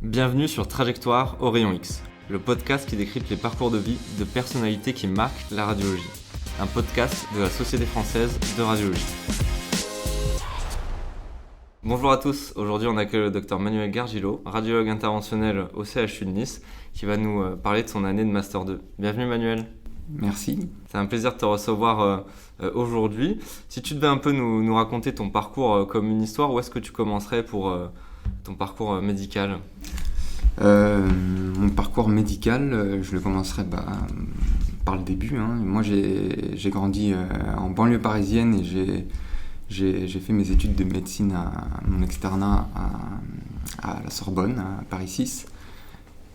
Bienvenue sur Trajectoire au rayon X, le podcast qui décrypte les parcours de vie de personnalités qui marquent la radiologie. Un podcast de la Société française de radiologie. Bonjour à tous, aujourd'hui on accueille le Dr Manuel Gargilo, radiologue interventionnel au CHU de Nice, qui va nous parler de son année de Master 2. Bienvenue Manuel. Merci. C'est un plaisir de te recevoir aujourd'hui. Si tu devais un peu nous raconter ton parcours comme une histoire, où est-ce que tu commencerais pour ton parcours médical ? Mon parcours médical, je le commencerai par le début. Moi, j'ai grandi en banlieue parisienne et j'ai fait mes études de médecine à mon externat à la Sorbonne, à Paris 6.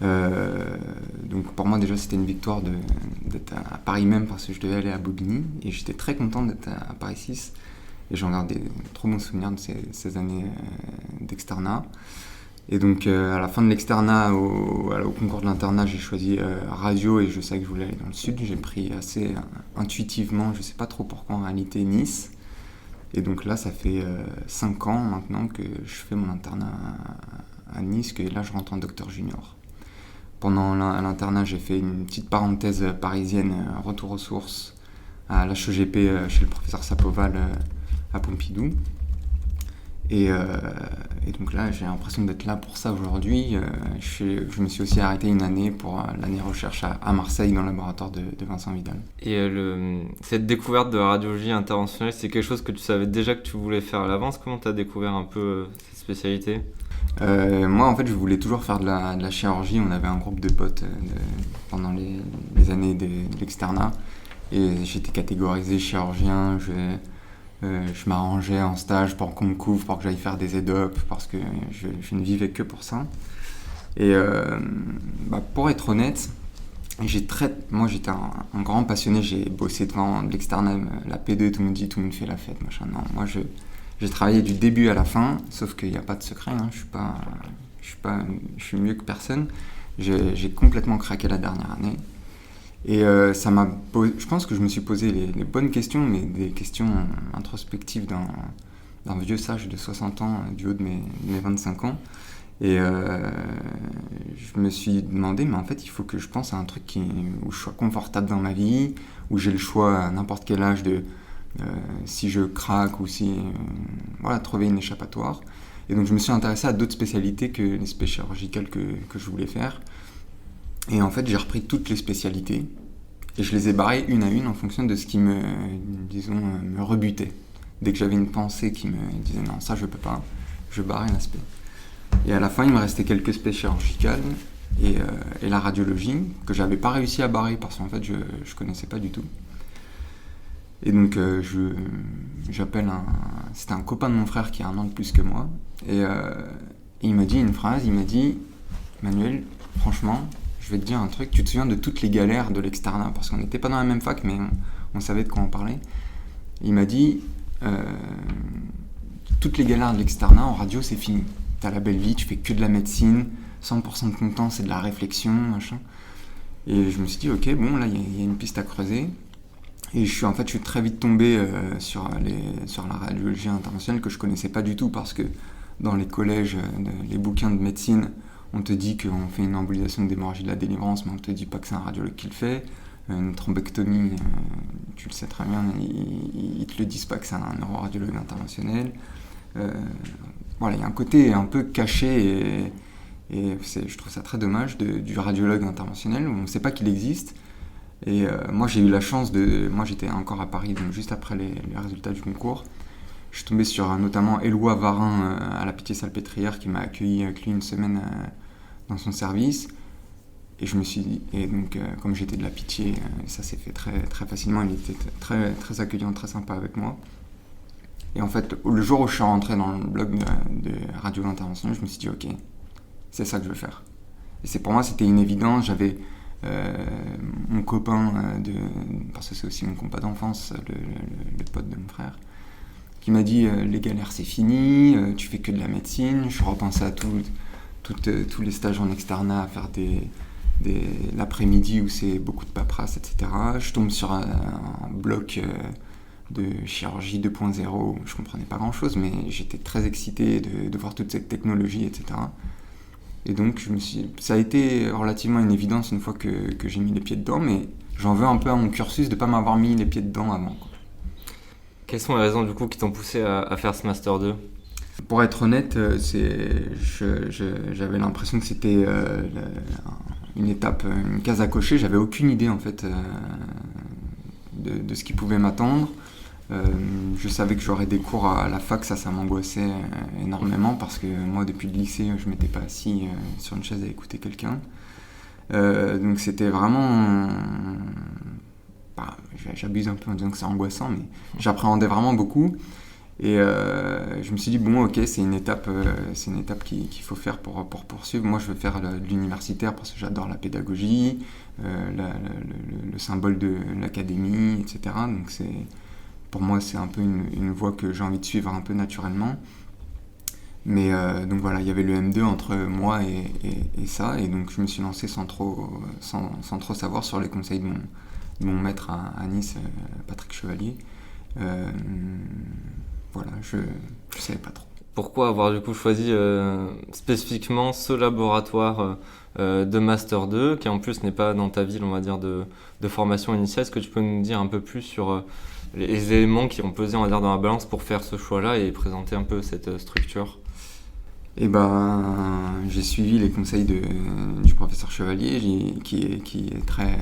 Donc pour moi déjà c'était une victoire d'être à Paris même parce que je devais aller à Bobigny et j'étais très content d'être à Paris 6 et j'en garde des trop bons souvenirs de ces années d'externat. Et donc à la fin de l'externat, au concours de l'internat, j'ai choisi radio et je savais que je voulais aller dans le sud. J'ai pris assez intuitivement, je sais pas trop pourquoi en réalité, Nice. Et donc là ça fait 5 ans maintenant que je fais mon internat à Nice, que là je rentre en docteur junior. Pendant l'internat, j'ai fait une petite parenthèse parisienne, retour aux sources, à l'HEGP chez le professeur Sapoval à Pompidou. Et donc là, j'ai l'impression d'être là pour ça aujourd'hui. Je me suis aussi arrêté une année pour l'année recherche à Marseille, dans le laboratoire de Vincent Vidal. Et cette découverte de la radiologie interventionnelle, c'est quelque chose que tu savais déjà que tu voulais faire à l'avance ? Comment tu as découvert un peu cette spécialité ? Moi, en fait, je voulais toujours faire de la chirurgie. On avait un groupe de potes pendant les années de l'externat. Et j'étais catégorisé chirurgien. Je m'arrangeais en stage pour qu'on me couvre, pour que j'aille faire des EDOP, parce que je ne vivais que pour ça. Et pour être honnête, moi j'étais un grand passionné. J'ai bossé devant l'externat, la P2, tout le monde dit, tout le monde fait la fête, machin. Non, moi j'ai travaillé du début à la fin, sauf qu'il n'y a pas de secret, je suis mieux que personne. J'ai complètement craqué la dernière année. Et je pense que je me suis posé les bonnes questions, mais des questions introspectives d'un vieux sage de 60 ans, du haut de mes 25 ans. Et je me suis demandé, mais en fait, il faut que je pense à un truc où je sois confortable dans ma vie, où j'ai le choix à n'importe quel âge si je craque ou trouver une échappatoire. Et donc je me suis intéressé à d'autres spécialités que les spécialités chirurgicales que je voulais faire. Et en fait j'ai repris toutes les spécialités et je les ai barrées une à une en fonction de ce qui me rebutait. Dès que j'avais une pensée qui me disait non, ça je peux pas, je barrais un aspect. Et à la fin il me restait quelques spécialités chirurgicales et la radiologie que j'avais pas réussi à barrer parce qu'en fait je connaissais pas du tout. Et donc j'appelle c'était un copain de mon frère qui a 1 an de plus que moi et il m'a dit une phrase, il m'a dit « Manuel, franchement, je vais te dire un truc, tu te souviens de toutes les galères de l'externat ?» Parce qu'on n'était pas dans la même fac, mais on savait de quoi on parlait. Il m'a dit « Toutes les galères de l'externat, en radio, c'est fini. T'as la belle vie, tu fais que de la médecine, 100% de ton temps, c'est de la réflexion, machin. » Et je me suis dit « Ok, bon, là, il y a une piste à creuser. » Et je suis très vite tombé sur la radiologie interventionnelle que je connaissais pas du tout parce que dans les collèges, les bouquins de médecine, on te dit qu'on fait une embolisation d'hémorragie de la délivrance, mais on te dit pas que c'est un radiologue qui le fait. Une thrombectomie, tu le sais très bien, ils te le disent pas que c'est un neuroradiologue interventionnel. Il y a un côté un peu caché et je trouve ça très dommage du radiologue interventionnel où on ne sait pas qu'il existe. Et moi j'ai eu la chance moi j'étais encore à Paris, donc juste après les résultats du concours. Je suis tombé sur notamment Éloi Varin à la Pitié-Salpêtrière qui m'a accueilli avec lui une semaine dans son service. Et je me suis dit, et donc comme j'étais de la Pitié, ça s'est fait très, très facilement, il était très, très accueillant, très sympa avec moi. Et en fait, le jour où je suis rentré dans le bloc de radio interventionnelle, je me suis dit ok, c'est ça que je veux faire. Et pour moi c'était une évidence, j'avais mon copain, parce que c'est aussi mon compas d'enfance, le pote de mon frère, qui m'a dit les galères c'est fini, tu fais que de la médecine. Je repensais à tous les stages en externat, à faire l'après-midi où c'est beaucoup de paperasse, etc. Je tombe sur un bloc de chirurgie 2.0, je comprenais pas grand chose, mais j'étais très excité de voir toute cette technologie, etc. Et donc ça a été relativement une évidence une fois que j'ai mis les pieds dedans, mais j'en veux un peu à mon cursus de ne pas m'avoir mis les pieds dedans avant, quoi. Quelles sont les raisons du coup qui t'ont poussé à faire ce Master 2? Pour être honnête, j'avais l'impression que c'était une étape, une case à cocher. J'avais aucune idée en fait de ce qui pouvait m'attendre. Je savais que j'aurais des cours à la fac, ça m'angoissait énormément parce que moi depuis le lycée je m'étais pas assis sur une chaise à écouter quelqu'un. Donc c'était vraiment... j'abuse un peu en disant que c'est angoissant, mais j'appréhendais vraiment beaucoup. Et je me suis dit, bon, ok, c'est une étape qu'il faut faire pour poursuivre. Moi, je veux faire de l'universitaire parce que j'adore la pédagogie, le symbole de l'académie, etc. Donc, pour moi, c'est un peu une voie que j'ai envie de suivre un peu naturellement. Mais donc voilà, il y avait le M2 entre moi et ça. Et donc, je me suis lancé sans trop savoir sur les conseils de mon maître à Nice, Patrick Chevalier. Voilà, je savais pas trop. Pourquoi avoir du coup choisi spécifiquement ce laboratoire de Master 2 qui en plus n'est pas dans ta ville, on va dire, de formation initiale? Est-ce que tu peux nous dire un peu plus sur les éléments qui ont pesé, on va dire, dans la balance pour faire ce choix-là et présenter un peu cette structure? Eh ben, j'ai suivi les conseils du professeur Chevalier qui est très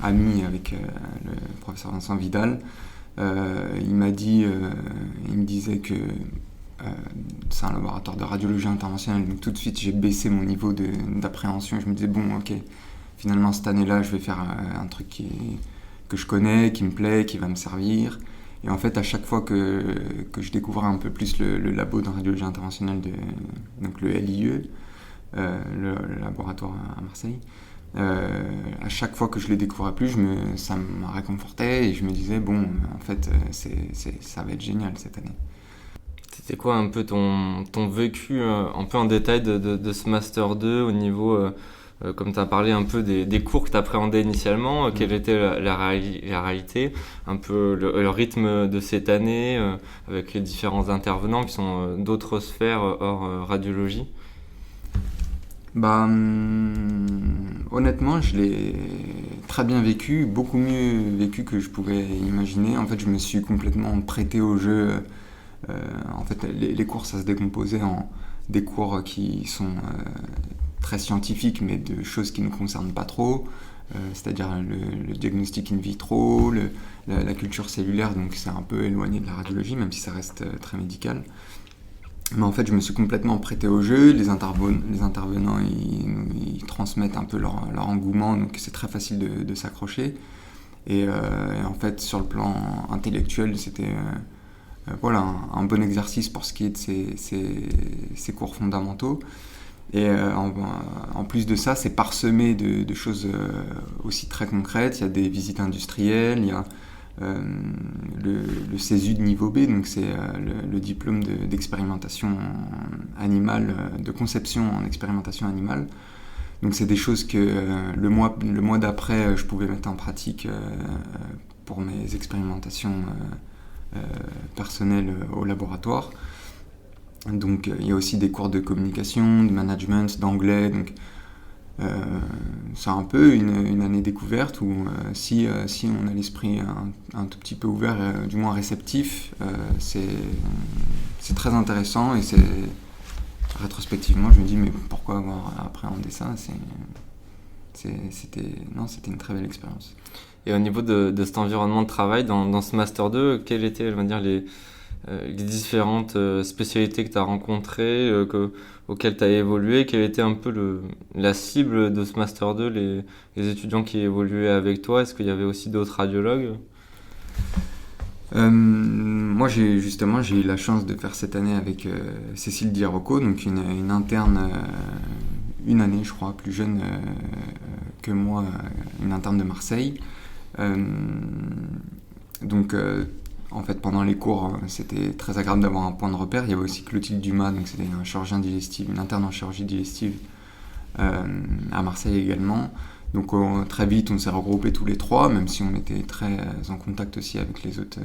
ami avec le professeur Vincent Vidal. Il me disait que c'est un laboratoire de radiologie interventionnelle, donc tout de suite j'ai baissé mon niveau d'appréhension. Je me disais, bon, ok, finalement cette année-là je vais faire un truc que je connais, qui me plaît, qui va me servir. Et en fait, à chaque fois que je découvrais un peu plus le labo de radiologie interventionnelle, donc le LIE, le laboratoire à Marseille, à chaque fois que je les découvrais plus, ça me réconfortait et je me disais, bon, en fait, ça va être génial cette année. C'était quoi un peu ton vécu un peu en détail de ce Master 2 au niveau, comme tu as parlé un peu des cours que tu appréhendais initialement, quelle était la réalité, un peu le rythme de cette année avec les différents intervenants qui sont d'autres sphères hors radiologie? Honnêtement, je l'ai très bien vécu, beaucoup mieux vécu que je pouvais imaginer. En fait, je me suis complètement prêté au jeu. En fait, les cours, ça se décomposait en des cours qui sont très scientifiques, mais de choses qui ne nous concernent pas trop, c'est-à-dire le diagnostic in vitro, la culture cellulaire, donc c'est un peu éloigné de la radiologie, même si ça reste très médical. Mais en fait, je me suis complètement prêté au jeu. Les intervenants, ils transmettent un peu leur engouement, donc c'est très facile de s'accrocher. Et en fait, sur le plan intellectuel, c'était voilà, un bon exercice pour ce qui est de ces cours fondamentaux. Et en plus de ça, c'est parsemé de choses aussi très concrètes. Il y a des visites industrielles, il y a le CESU de niveau B, donc c'est le diplôme d'expérimentation animale, de conception en expérimentation animale. Donc c'est des choses que le mois d'après, je pouvais mettre en pratique pour mes expérimentations personnelles au laboratoire. Donc il y a aussi des cours de communication, de management, d'anglais. Donc c'est un peu une année découverte où si on a l'esprit un tout petit peu ouvert, du moins réceptif, c'est très intéressant. Et rétrospectivement, je me dis, mais pourquoi avoir appréhendé ça? C'était une très belle expérience. Et au niveau de cet environnement de travail, dans ce Master 2, quelles étaient, on va dire, les différentes spécialités que tu as rencontrées, auxquelles tu as évolué? Quelle était un peu la cible de ce Master 2, les étudiants qui évoluaient avec toi? Est-ce qu'il y avait aussi d'autres radiologues? Moi, j'ai eu la chance de faire cette année avec Cécile Diarocco, donc une interne, une année, je crois, plus jeune que moi, une interne de Marseille. Donc, en fait, pendant les cours, c'était très agréable d'avoir un point de repère. Il y avait aussi Clotilde Dumas, donc c'était un chirurgien digestif, une interne en chirurgie digestive à Marseille également. Donc très vite, on s'est regroupés tous les trois, même si on était très en contact aussi avec les autres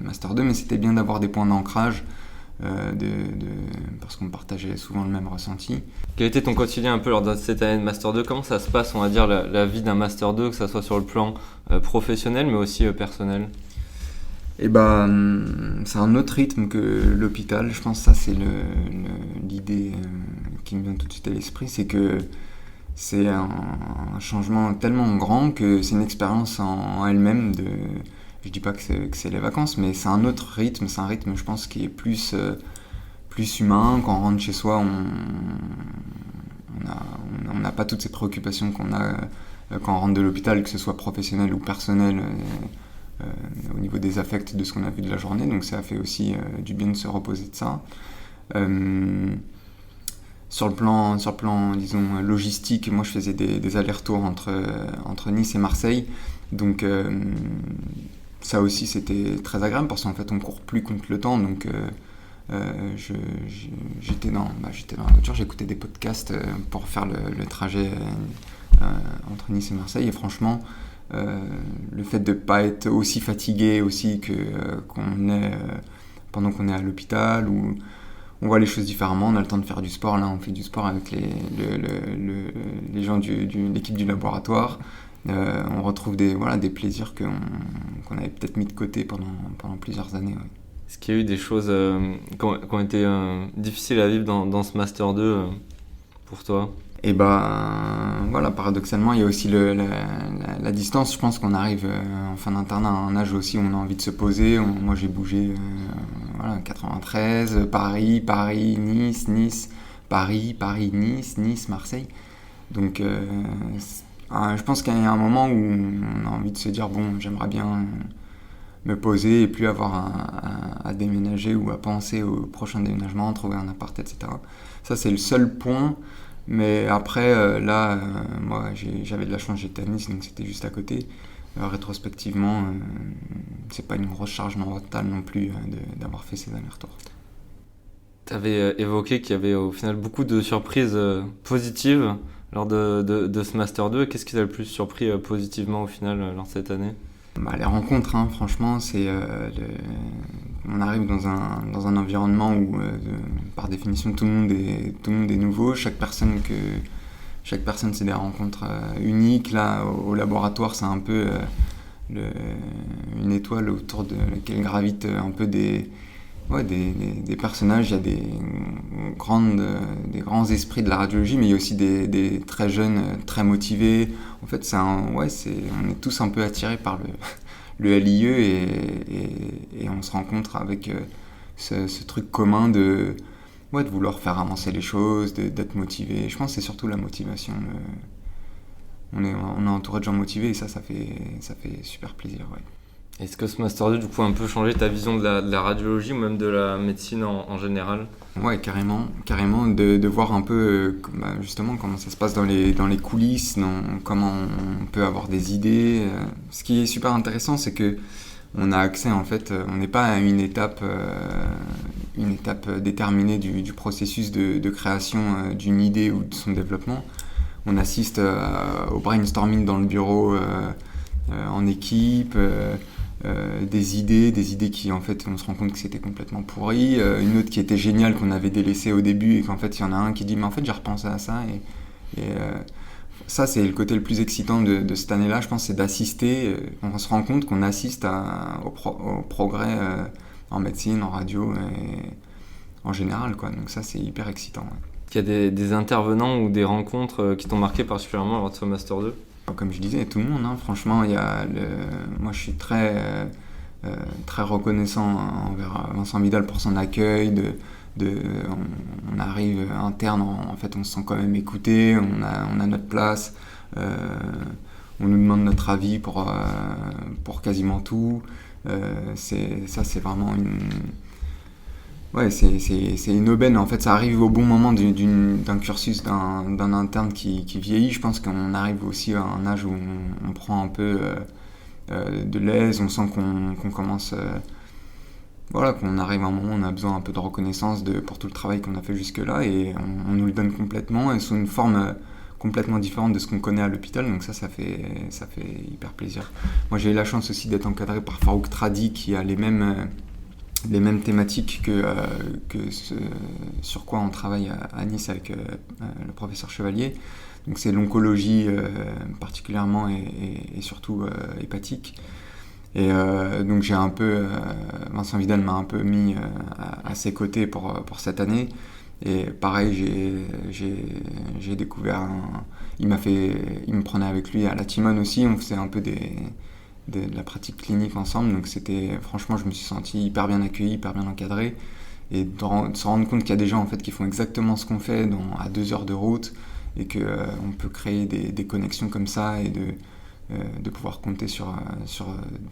Master 2, mais c'était bien d'avoir des points d'ancrage parce qu'on partageait souvent le même ressenti. Quel était ton quotidien un peu lors de cette année de Master 2? Comment ça se passe, on va dire, la vie d'un Master 2, que ça soit sur le plan professionnel, mais aussi personnel? Et c'est un autre rythme que l'hôpital. Je pense que ça, c'est l'idée qui me vient tout de suite à l'esprit, c'est que c'est un changement tellement grand que c'est une expérience en elle-même. Je dis pas que c'est les vacances, mais c'est un autre rythme. C'est un rythme, je pense, qui est plus humain. Quand on rentre chez soi, on n'a pas toutes ces préoccupations qu'on a quand on rentre de l'hôpital, que ce soit professionnel ou personnel. Au niveau des affects de ce qu'on a vu de la journée, donc ça a fait aussi du bien de se reposer de ça. Sur le plan, disons, logistique, moi je faisais des allers-retours entre Nice et Marseille, donc ça aussi c'était très agréable parce qu'en fait on court plus contre le temps, donc j'étais dans la voiture, j'écoutais des podcasts pour faire le trajet entre Nice et Marseille, et franchement le fait de ne pas être aussi fatigué aussi qu'on est pendant qu'on est à l'hôpital, où on voit les choses différemment, on a le temps de faire du sport. Là on fait du sport avec les gens de l'équipe du laboratoire, on retrouve des plaisirs qu'on avait peut-être mis de côté pendant plusieurs années. Ouais. Est-ce qu'il y a eu des choses qui ont été difficiles à vivre dans ce Master 2 pour toi? Et paradoxalement, il y a aussi la distance. Je pense qu'on arrive en fin d'internat à un âge aussi où on a envie de se poser. Moi, j'ai bougé 93, Paris, Nice, Paris, Nice, Marseille. Donc, je pense qu'il y a un moment où on a envie de se dire, bon, j'aimerais bien me poser et plus avoir à déménager ou à penser au prochain déménagement, trouver un appart, etc. Ça, c'est le seul point. Mais après, moi, j'avais de la chance, j'étais à Nice, donc c'était juste à côté. Rétrospectivement, c'est pas une grosse charge mentale non plus d'avoir fait ces allers-retours. Tu avais évoqué qu'il y avait au final beaucoup de surprises positives lors de ce Master 2. Qu'est-ce qui t'a le plus surpris positivement au final lors de cette année? Les rencontres, franchement, c'est on arrive dans un environnement où, par définition, tout le monde est nouveau. Chaque personne, c'est des rencontres uniques. Là, au laboratoire, c'est un peu une étoile autour de laquelle gravitent un peu des personnages. Il y a des grands esprits de la radiologie, mais il y a aussi des très jeunes, très motivés. En fait, on est tous un peu attirés par le LIE et on se rencontre avec ce truc commun de vouloir faire avancer les choses, d'être motivé. Je pense que c'est surtout la motivation. On est entouré de gens motivés et ça fait super plaisir. Ouais. Est-ce que ce Master 2 du coup a un peu changé ta vision de la radiologie ou même de la médecine en général? Ouais, carrément de voir un peu justement comment ça se passe dans les coulisses, comment on peut avoir des idées. Ce qui est super intéressant, c'est que on a accès, en fait, on n'est pas à une étape déterminée du processus de création d'une idée ou de son développement. On assiste au brainstorming dans le bureau en équipe. Des idées qui, en fait, on se rend compte que c'était complètement pourri, une autre qui était géniale qu'on avait délaissée au début et qu'en fait il y en a un qui dit mais en fait j'ai repensé à ça et ça c'est le côté le plus excitant de cette année-là, je pense, c'est d'assister, on se rend compte qu'on assiste au progrès en médecine, en radio et en général, quoi. Donc ça c'est hyper excitant. Ouais. Il y a des intervenants ou des rencontres qui t'ont marqué particulièrement lors de ce Master 2? Comme je disais, tout le monde, franchement, moi je suis très reconnaissant envers Vincent Vidal pour son accueil. On arrive interne, en fait, on se sent quand même écouté, on a notre place, on nous demande notre avis pour quasiment tout. C'est vraiment c'est une aubaine. En fait, ça arrive au bon moment d'un cursus d'un interne qui vieillit. Je pense qu'on arrive aussi à un âge où on prend un peu de l'aise, on sent qu'on commence... qu'on arrive à un moment où on a besoin un peu de reconnaissance pour tout le travail qu'on a fait jusque-là, et on nous le donne complètement, et sous une forme complètement différente de ce qu'on connaît à l'hôpital, donc ça fait hyper plaisir. Moi, j'ai eu la chance aussi d'être encadré par Farouk Tradi, qui a les mêmes les mêmes thématiques que ce sur quoi on travaille à Nice avec le professeur Chevalier. Donc c'est l'oncologie particulièrement et surtout hépatique. Et donc j'ai un peu Vincent Vidal m'a un peu mis à ses côtés pour cette année. Et pareil, j'ai découvert il me prenait avec lui à la Timone aussi. On faisait un peu de la pratique clinique ensemble. Donc franchement, je me suis senti hyper bien accueilli, hyper bien encadré. Et de se rendre compte qu'il y a des gens en fait qui font exactement ce qu'on fait à 2 heures de route, et qu'on peut créer des connexions comme ça, et de pouvoir compter sur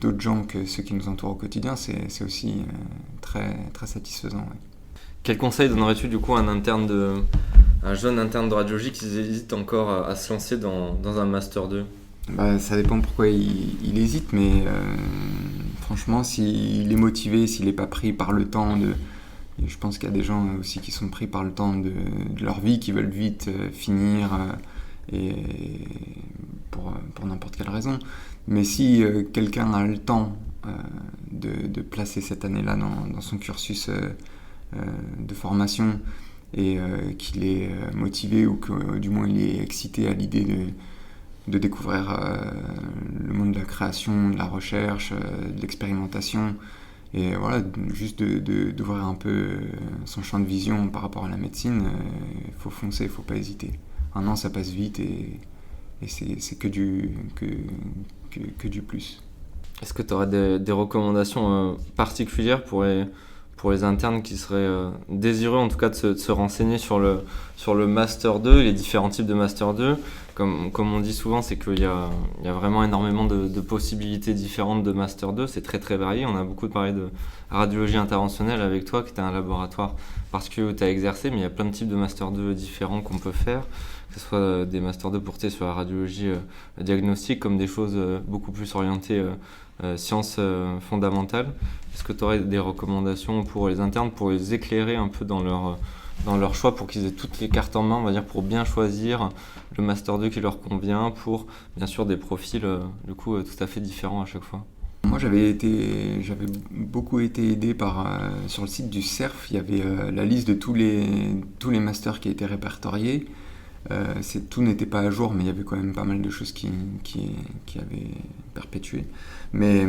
d'autres gens que ceux qui nous entourent au quotidien, c'est aussi très, très satisfaisant. Ouais. Quel conseil donnerais-tu du coup à un jeune interne de radiologie qui hésite encore à se lancer dans un Master 2 ? Ça dépend pourquoi il hésite, mais franchement, s'il est motivé, s'il n'est pas pris par le temps je pense qu'il y a des gens aussi qui sont pris par le temps de leur vie, qui veulent vite finir, et pour n'importe quelle raison. Mais si quelqu'un a le temps de placer cette année-là dans son cursus de formation, et qu'il est motivé, ou que du moins il est excité à l'idée de découvrir le monde de la création, de la recherche, de l'expérimentation, et voilà, juste d'ouvrir un peu son champ de vision par rapport à la médecine, il faut foncer, il ne faut pas hésiter. 1 an, ça passe vite, et c'est que du plus. Est-ce que tu aurais des recommandations particulières pour les internes qui seraient désireux en tout cas de se renseigner sur le Master 2, les différents types de Master 2 ? Comme on dit souvent, c'est qu'il y a vraiment énormément de possibilités différentes de Master 2, c'est très très varié. On a beaucoup parlé de radiologie interventionnelle avec toi, qui était un laboratoire particulier où tu as exercé, mais il y a plein de types de Master 2 différents qu'on peut faire, que ce soit des Master 2 portés sur la radiologie diagnostique, comme des choses beaucoup plus orientées sciences fondamentales. Est-ce que tu aurais des recommandations pour les internes, pour les éclairer un peu dans leur choix, pour qu'ils aient toutes les cartes en main, on va dire, pour bien choisir le Master 2 qui leur convient, pour bien sûr des profils du coup tout à fait différents à chaque fois? Moi j'avais beaucoup été aidé sur le site du CERF, il y avait la liste de tous les masters qui étaient répertoriés. Tout n'était pas à jour, mais il y avait quand même pas mal de choses qui avaient perpétué. Mais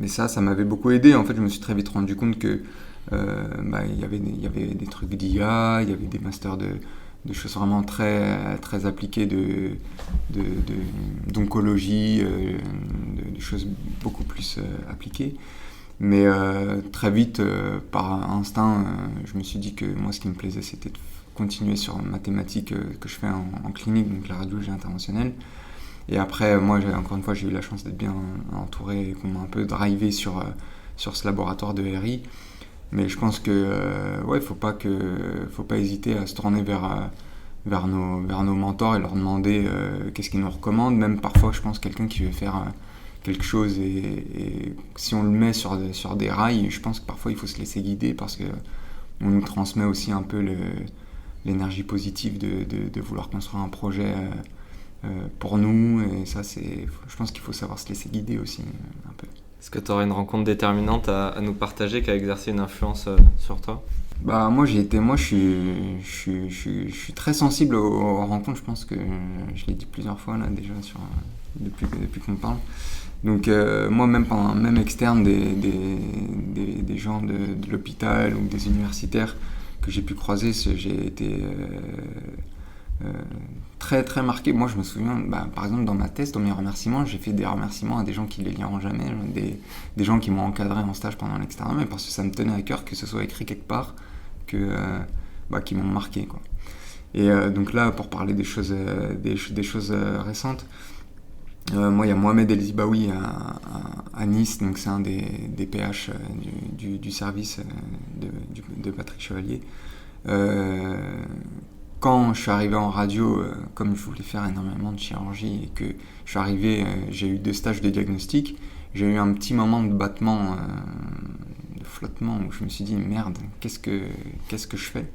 ça m'avait beaucoup aidé. En fait, je me suis très vite rendu compte que il y avait des trucs d'IA, il y avait des masters de choses vraiment très, très appliquées d'oncologie, de choses beaucoup plus appliquées. Mais très vite, par instinct, je me suis dit que moi, ce qui me plaisait, c'était de continuer sur ma thématique que je fais en clinique, donc la radiologie interventionnelle. Et après, moi, encore une fois, j'ai eu la chance d'être bien entouré, et qu'on m'a un peu drivé sur ce laboratoire de RI. Mais je pense que faut pas hésiter à se tourner vers nos mentors et leur demander qu'est-ce qu'ils nous recommandent. Même parfois, je pense, quelqu'un qui veut faire quelque chose, et si on le met sur des rails, je pense que parfois il faut se laisser guider, parce que on nous transmet aussi un peu l'énergie positive de vouloir construire un projet pour nous, et ça, je pense qu'il faut savoir se laisser guider aussi un peu. Est-ce que tu aurais une rencontre déterminante à nous partager qui a exercé une influence sur toi ? Moi je suis très sensible aux rencontres, je pense que je l'ai dit plusieurs fois là déjà depuis qu'on parle. Donc moi, même externe, des gens de l'hôpital ou des universitaires que j'ai pu croiser, j'ai été très très marqué. Moi je me souviens, par exemple dans ma thèse, dans mes remerciements, j'ai fait des remerciements à des gens qui ne les liront jamais, des gens qui m'ont encadré en stage pendant l'externat, mais parce que ça me tenait à cœur que ce soit écrit quelque part, qui m'ont marqué, quoi. Et donc là, pour parler des choses récentes, moi il y a Mohamed El Zibaoui à Nice, donc c'est un des PH du service de Patrick Chevalier. Quand je suis arrivé en radio, comme je voulais faire énormément de chirurgie et que je suis arrivé, j'ai eu 2 stages de diagnostic, j'ai eu un petit moment de battement, de flottement, où je me suis dit merde, qu'est-ce que je fais ?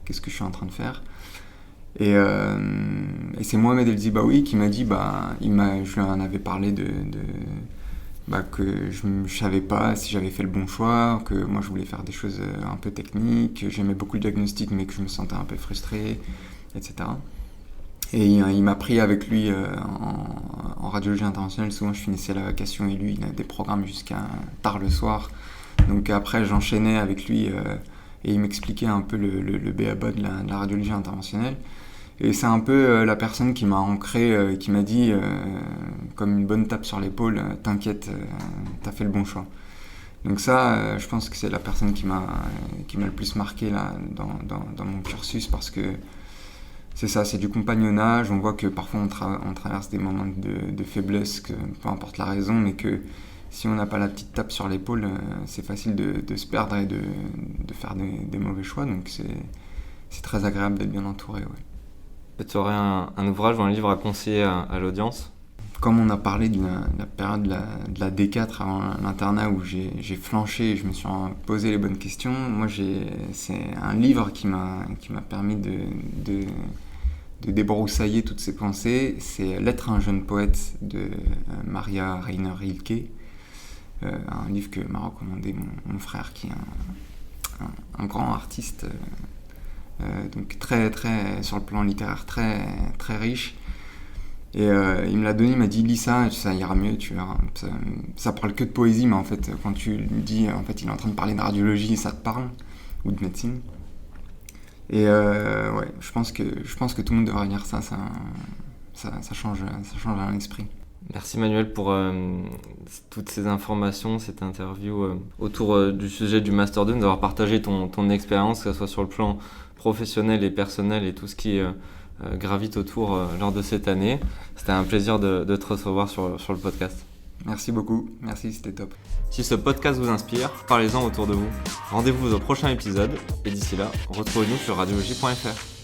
Qu'est-ce que je suis en train de faire ? Et c'est Mohamed El Zibaoui qui m'a dit, je lui en avais parlé que je savais pas si j'avais fait le bon choix, que moi je voulais faire des choses un peu techniques, que j'aimais beaucoup le diagnostic mais que je me sentais un peu frustré, etc. Et il m'a pris avec lui en radiologie internationale. Souvent je finissais la vacation et lui il a des programmes jusqu'à tard le soir. Donc après j'enchaînais avec lui et il m'expliquait un peu le b.a.-ba de la radiologie interventionnelle. Et c'est un peu la personne qui m'a ancré, qui m'a dit, comme une bonne tape sur l'épaule, t'inquiète, t'as fait le bon choix. Donc ça, je pense que c'est la personne qui m'a le plus marqué là, dans mon cursus, parce que c'est ça, c'est du compagnonnage. On voit que parfois on traverse des moments de faiblesse, que, peu importe la raison, mais que si on n'a pas la petite tape sur l'épaule, c'est facile de se perdre et de faire des mauvais choix. Donc c'est très agréable d'être bien entouré. Ouais. Et tu aurais un ouvrage ou un livre à conseiller à l'audience ? Comme on a parlé de la période de la D4 avant l'internat où j'ai flanché et je me suis posé les bonnes questions, moi c'est un livre qui m'a permis de débroussailler toutes ces pensées. C'est L'être un jeune poète de Maria Rainer Rilke, un livre que m'a recommandé mon frère qui est un grand artiste. Donc très très sur le plan littéraire très très riche, et il me l'a donné, il m'a dit lis ça, ça ira mieux, tu verras. Ça parle que de poésie, mais en fait quand tu lui dis en fait il est en train de parler de radiologie, ça te parle, ou de médecine. Et ouais, je pense que tout le monde devrait lire ça change l'esprit. Merci Manuel pour toutes ces informations, cette interview autour du sujet du Master 2, d'avoir partagé ton expérience, que ce soit sur le plan professionnel et personnel et tout ce qui gravite autour lors de cette année. C'était un plaisir de te recevoir sur le podcast. Merci beaucoup, merci, c'était top. Si ce podcast vous inspire, parlez-en autour de vous. Rendez-vous au prochain épisode et d'ici là, retrouvez-nous sur radiologie.fr.